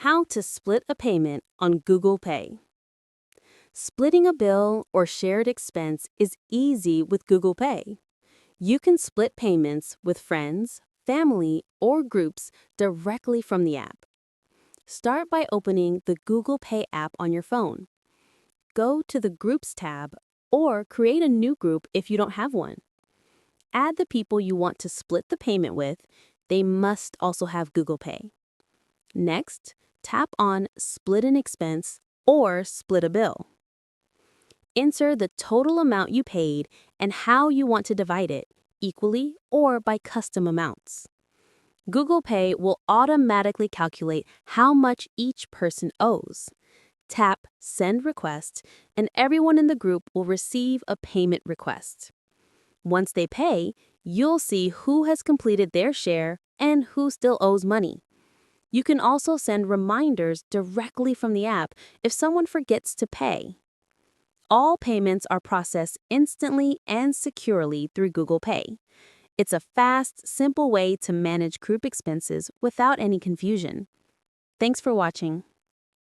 How to split a payment on Google Pay. Splitting a bill or shared expense is easy with Google Pay. You can split payments with friends, family, or groups directly from the app. Start by opening the Google Pay app on your phone. Go to the Groups tab or create a new group if you don't have one. Add the people you want to split the payment with. They must also have Google Pay. Next, tap on Split an Expense or Split a Bill. Enter the total amount you paid and how you want to divide it, equally or by custom amounts. Google Pay will automatically calculate how much each person owes. Tap Send Request, and everyone in the group will receive a payment request. Once they pay, you'll see who has completed their share and who still owes money. You can also send reminders directly from the app if someone forgets to pay. All payments are processed instantly and securely through Google Pay. It's a fast, simple way to manage group expenses without any confusion. Thanks for watching.